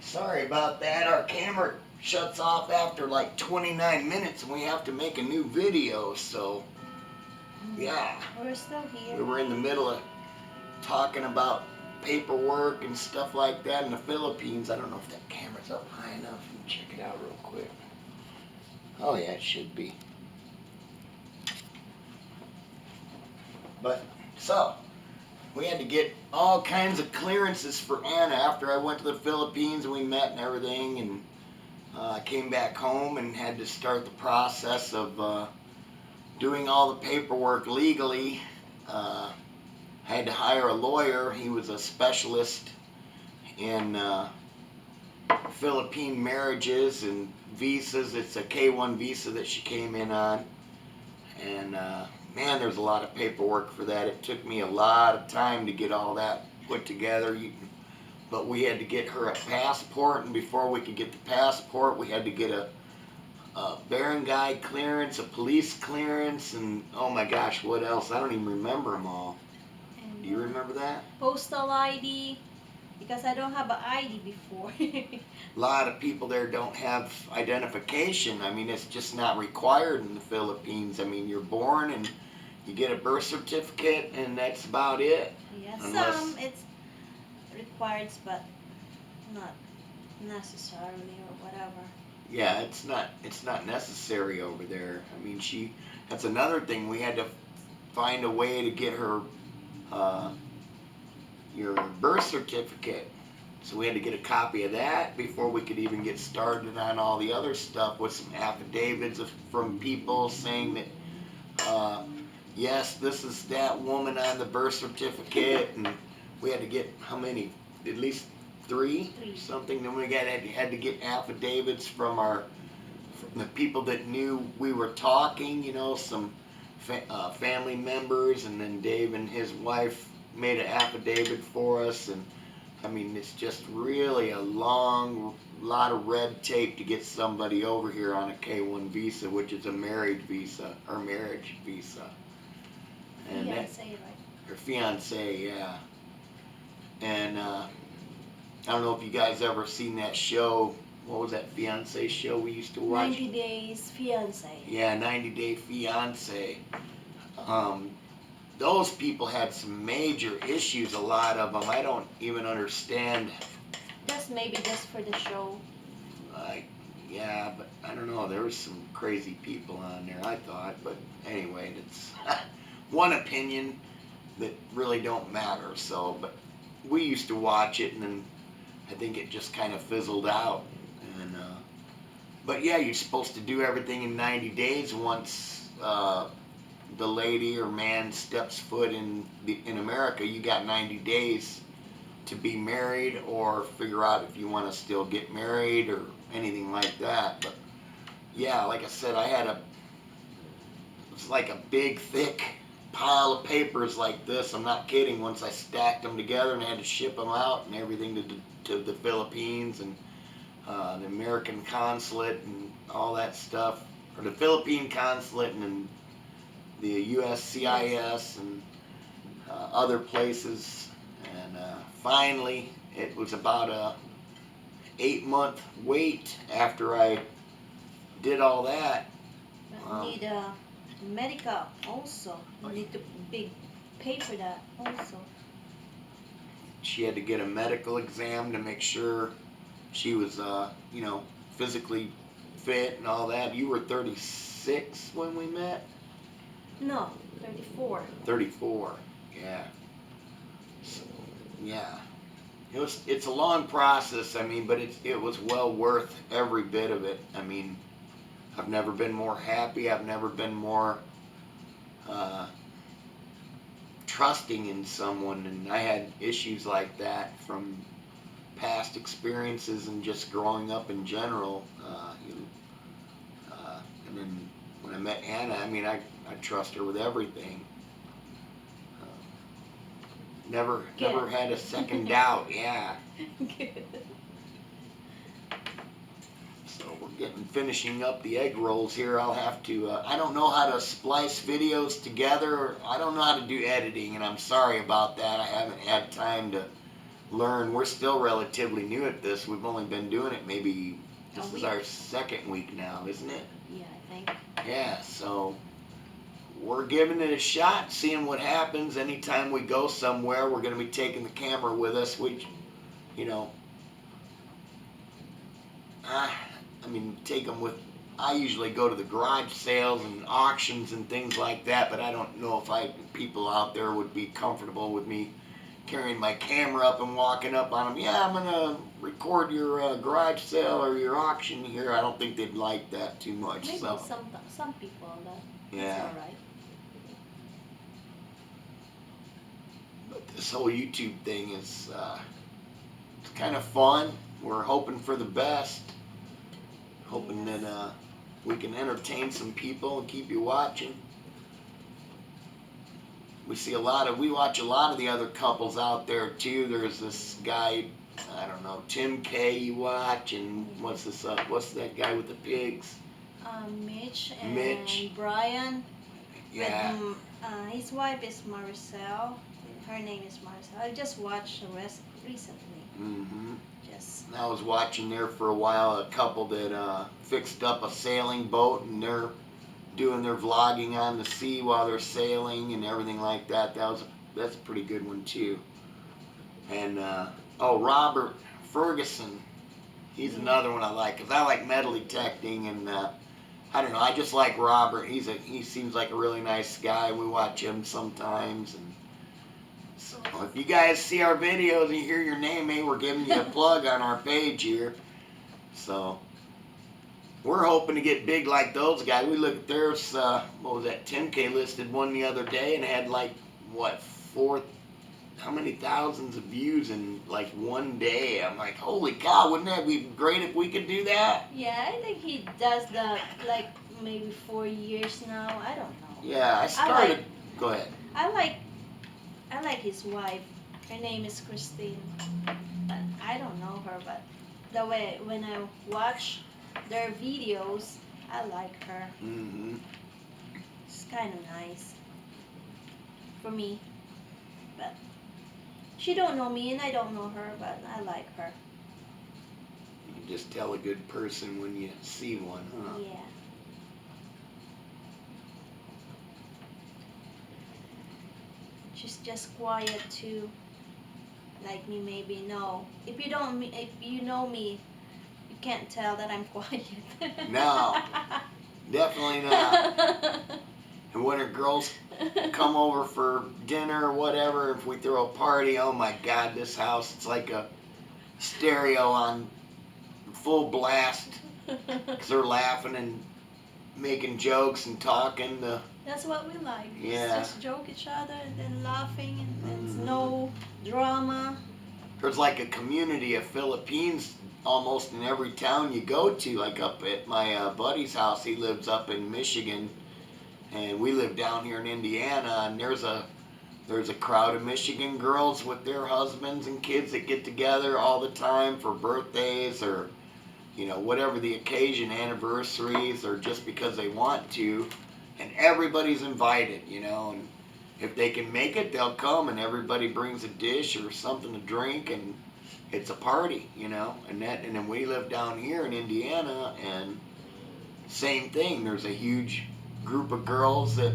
Sorry about that. Our camera shuts off after like 29 minutes and we have to make a new video. So, yeah. We're still here. We were in the middle of talking about paperwork and stuff like that in the Philippines. I don't know if that camera's up high enough. Let me check it out real quick. Oh, yeah, it should be. But, so, we had to get all kinds of clearances for Anna after I went to the Philippines and we met and everything, and I came back home and had to start the process of doing all the paperwork legally. I had to hire a lawyer. He was a specialist in Philippine marriages and visas. It's a K-1 visa that she came in on, and man, there's a lot of paperwork for that. It took me a lot of time to get all that put together. But we had to get her a passport, and before we could get the passport, we had to get a barangay clearance, a police clearance, and oh my gosh, what else? I don't even remember them all. And, Do you remember that? Postal ID, because I don't have an ID before. A lot of people there don't have identification. I mean, it's just not required in the Philippines. I mean, you're born and you get a birth certificate, and that's about it. Yeah, Unless, some it's required, but not necessarily or whatever. yeah, it's not necessary over there. I mean, that's another thing. We had to find a way to get her your birth certificate. So we had to get a copy of that before we could even get started on all the other stuff with some affidavits from people saying that, yes, this is that woman on the birth certificate, and we had to get how many? At least three. Something. Then we had to get affidavits from the people that knew we were talking, you know, some family members, and then Dave and his wife made an affidavit for us, and I mean, it's just really a lot of red tape to get somebody over here on a K-1 visa, which is a married visa, or marriage visa. And Fiance, right? Her fiance, yeah. And I don't know if you guys ever seen that show. What was that fiance show we used to watch? 90 Days Fiance. Yeah, 90 Day Fiance. Those people had some major issues, a lot of them. I don't even understand. Maybe just for the show. Yeah, but I don't know. There was some crazy people on there, I thought. But anyway, it's one opinion that really don't matter. So, but we used to watch it, and then I think it just kind of fizzled out. And but yeah, you're supposed to do everything in 90 days once the lady or man steps foot in America. You got 90 days to be married or figure out if you want to still get married or anything like that. But yeah, like I said, it was like a big thick pile of papers like this. I'm not kidding. Once I stacked them together and had to ship them out and everything to the Philippines and the American consulate and all that stuff, or the Philippine consulate and the USCIS and other places. And finally, it was about a 8-month wait after I did all that. But you need a medical also. You need to pay for that also. She had to get a medical exam to make sure she was, physically fit and all that. You were 36 when we met? No, 34. 34, yeah. So, yeah. It's a long process, I mean, but it was well worth every bit of it. I mean, I've never been more happy. I've never been more trusting in someone, and I had issues like that from past experiences and just growing up in general. And then when I met Anna, I mean, I trust her with everything. Never had a second doubt. Yeah. Good. So we're finishing up the egg rolls here. I'll have to. I don't know how to splice videos together. I don't know how to do editing, and I'm sorry about that. I haven't had time to learn. We're still relatively new at this. We've only been doing it maybe, A this is week. our second week now, isn't it? Yeah, I think. Yeah, so we're giving it a shot, seeing what happens. Anytime we go somewhere, we're going to be taking the camera with us. We, you know, I mean, take them with. I usually go to the garage sales and auctions and things like that, but I don't know if people out there would be comfortable with me carrying my camera up and walking up on them. Yeah, I'm gonna record your garage sale or your auction here. I don't think they'd like that too much. Maybe So some people that's yeah, all right. but this whole YouTube thing is it's kind of fun. We're hoping for the best, hoping Yes. that we can entertain some people and keep you watching. We watch a lot of the other couples out there too. There's this guy, I don't know, Tim K. You watch, and what's that guy with the pigs? Mitch and Mitch. Brian. Yeah. With, his wife is Maricel. Her name is Maricel. I just watched the rest recently. Mm-hmm. Just. I was watching there for a while, a couple that fixed up a sailing boat, and they're doing their vlogging on the sea while they're sailing and everything like that. That's a pretty good one too. And Robert Ferguson, he's another one I like, because I like metal detecting, and I don't know, I just like Robert. He seems like a really nice guy. We watch him sometimes, and so if you guys see our videos and you hear your name, hey, we're giving you a plug on our page here. So we're hoping to get big like those guys. We look at theirs, what was that, 10K listed one the other day, and had like, what, how many thousands of views in like one day? I'm like, holy cow, wouldn't that be great if we could do that? Yeah, I think he does that like maybe 4 years now. I don't know. Yeah, I started, go ahead. I like his wife. Her name is Christine, but I don't know her. But the way when I watch their videos, I like her. Mm-hmm. It's kind of nice for me, but she don't know me and I don't know her, but I like her. You can just tell a good person when you see one, huh? Yeah. She's just quiet too, like me maybe. No, if you know me, you can't tell that I'm quiet. No, definitely not. And when her girls come over for dinner or whatever, if we throw a party, oh my God, this house, it's like a stereo on full blast, because they're laughing and making jokes and talking. That's what we like. Yeah. Just joke each other and then laughing and there's Mhm. no drama. There's like a community of Philippines almost in every town you go to. Like up at my buddy's house, he lives up in Michigan, and we live down here in Indiana, and there's a crowd of Michigan girls with their husbands and kids that get together all the time for birthdays or, whatever the occasion, anniversaries, or just because they want to, and everybo's invited, and if they can make it, they'll come, and everybody brings a dish or something to drink, and it's a party, and then we live down here in Indiana, and same thing. There's a huge group of girls that,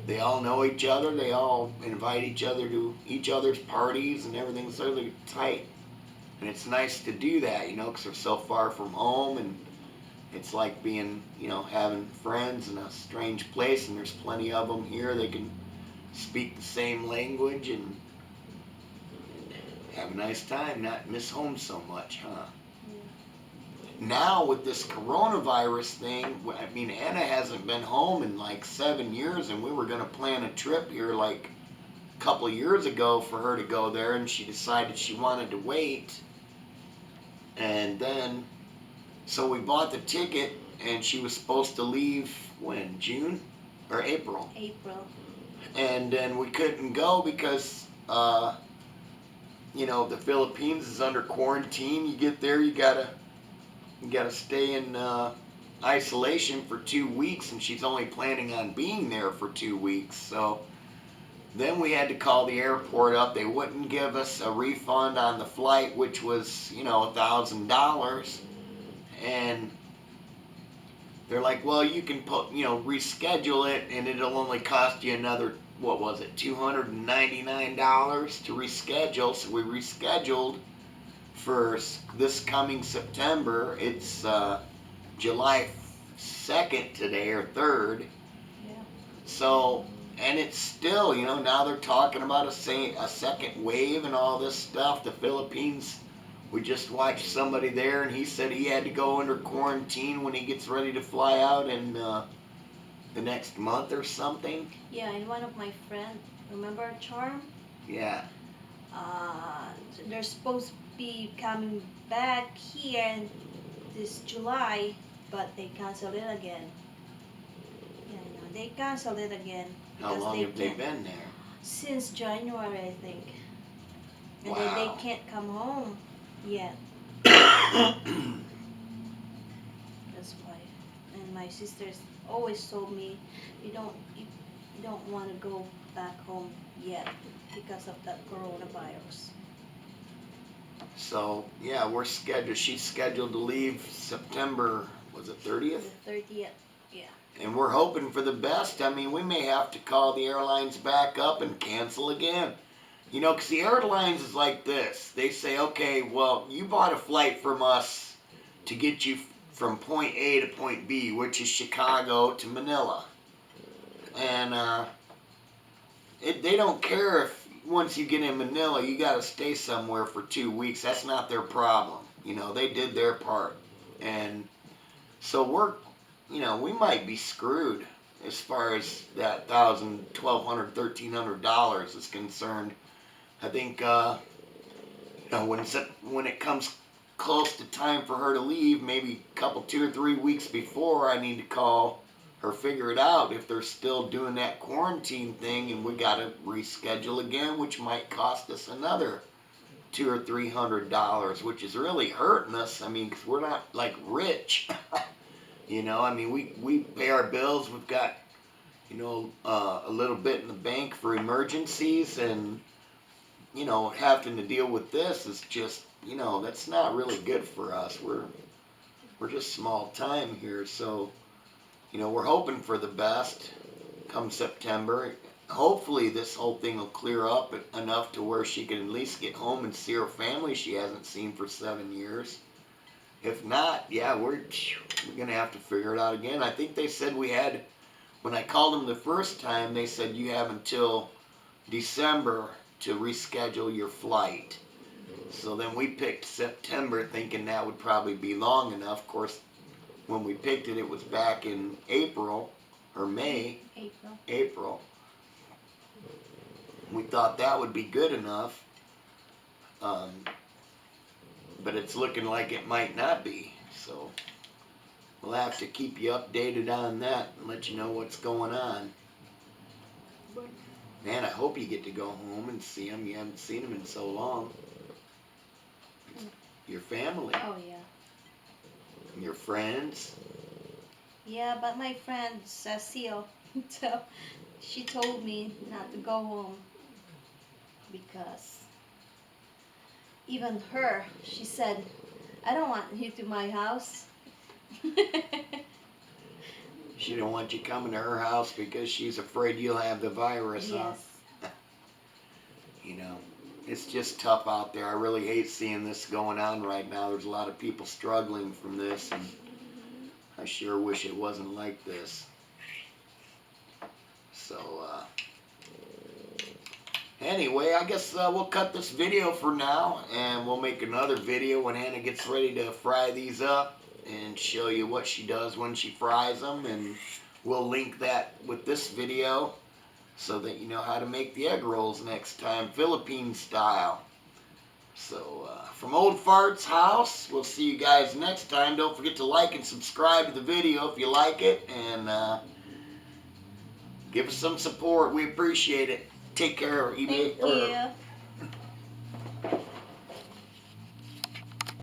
they all know each other. They all invite each other to each other's parties and everything's really tight. And it's nice to do that, because they're so far from home, and it's like being, having friends in a strange place, and there's plenty of them here. They can speak the same language and have a nice time, not miss home so much, huh? Now with this coronavirus thing, I mean, Anna hasn't been home in like 7 years, and we were going to plan a trip here like a couple of years ago for her to go there, and she decided she wanted to wait. And then, so we bought the ticket, and she was supposed to leave when? June or April? April. And then we couldn't go because, the Philippines is under quarantine. You get there, you gotta stay in isolation for 2 weeks, and she's only planning on being there for 2 weeks. So Then we had to call the airport up. They wouldn't give us a refund on the flight, which was, $1,000. And they're like, well, you can reschedule it, and it'll only cost you another, what was it, $299 to reschedule. So we rescheduled for this coming September. It's July 2nd today, or 3rd. Yeah. So, and it's still, now they're talking about a second wave and all this stuff. The Philippines, we just watched somebody there, and he said he had to go under quarantine when he gets ready to fly out in the next month or something. Yeah, and one of my friends, remember Charm? Yeah. They're supposed to be coming back here in this July, but they canceled it again. Yeah, they canceled it again. How long have they been there? Since January, I think. And Wow. then they can't come home yet. That's why. And my sisters always told me, you don't want to go back home yet because of that coronavirus. So, yeah, she's scheduled to leave September, was it 30th? The 30th, yeah. And we're hoping for the best. I mean, we may have to call the airlines back up and cancel again. Because the airlines is like this. They say, okay, well, you bought a flight from us to get you from point A to point B, which is Chicago to Manila. And they don't care if once you get in Manila, you got to stay somewhere for 2 weeks. That's not their problem. They did their part. And so we might be screwed as far as that $1,000, $1,200, $1,300 is concerned. I think when it comes close to time for her to leave, maybe a couple, 2 or 3 weeks before, I need to call her, figure it out if they're still doing that quarantine thing, and we got to reschedule again, which might cost us another $200 or $300, which is really hurting us. I mean, 'cause we're not like rich. I mean, we pay our bills. We've got, a little bit in the bank for emergencies, and, having to deal with this is just, that's not really good for us. We're just small time here. So, we're hoping for the best come September. Hopefully this whole thing will clear up enough to where she can at least get home and see her family she hasn't seen for 7 years. If not, yeah, we're going to have to figure it out again. I think they said when I called them the first time, they said you have until December to reschedule your flight. So then we picked September thinking that would probably be long enough. Of course, when we picked it, it was back in April or May. April. We thought that would be good enough. But it's looking like it might not be. So we'll have to keep you updated on that and let you know what's going on. Man, I hope you get to go home and see them. You haven't seen them in so long. Your family. Oh, yeah. Your friends. Yeah, but my friend Cecile, so she told me not to go home because even her, she said, I don't want you to my house. She don't want you coming to her house because she's afraid you'll have the virus, yes. huh? It's just tough out there. I really hate seeing this going on right now. There's a lot of people struggling from this, and I sure wish it wasn't like this. So, anyway, I guess we'll cut this video for now, and we'll make another video when Anna gets ready to fry these up and show you what she does when she fries them, and we'll link that with this video so that you know how to make the egg rolls next time, Philippine style. So, from Old Fart's house, we'll see you guys next time. Don't forget to like and subscribe to the video if you like it, and give us some support. We appreciate it. Take care. Thank you.